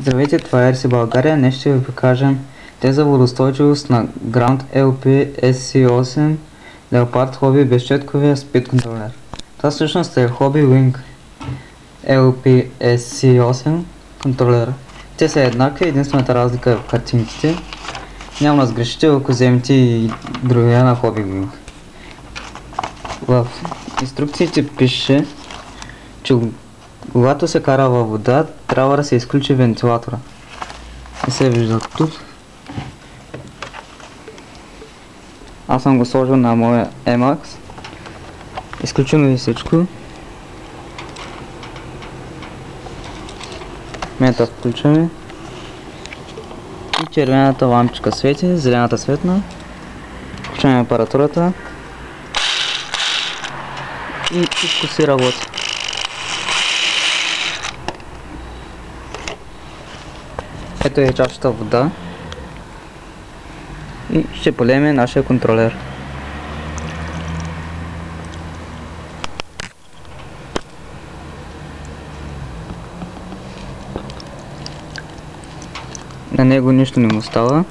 Здравейте, това е RC България. Днес ще ви покажем тест за водостойчивост на Ground LP SC8 Leopard Hobby безщетковия спид контролер. Това всъщност е Hobby Wing LP SC8 контролера. Те са еднакви, единствената разлика е в картинките. Няма да сгрешите, ако вземете и другия на Hobby Wing. В инструкциите пише, че когато се кара във вода, трябва да се изключи вентилатора. Не се вижда тук. Аз съм го сложил на моя Emax. Изключваме всичко. Мета включваме. И червената лампичка свети, зелената светна. Включваме апаратурата. И всичко си работи. Ето е чашата вода и ще полеме нашия контролер. На него нищо не му става.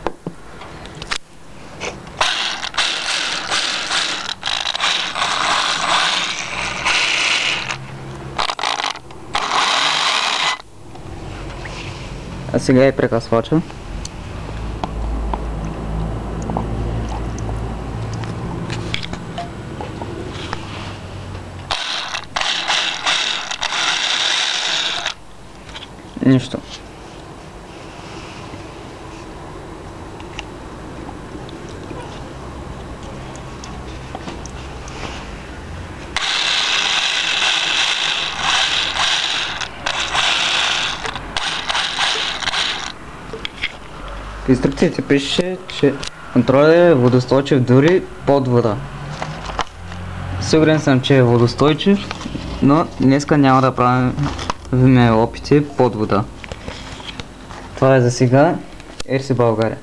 А сега е прекъсвача. Нищо. В инструкциите пише, че контролът е водостойчив дори под вода. Сигурен съм, че е водостойчив, но днеска няма да правим опити под вода. Това е за сега. RC България.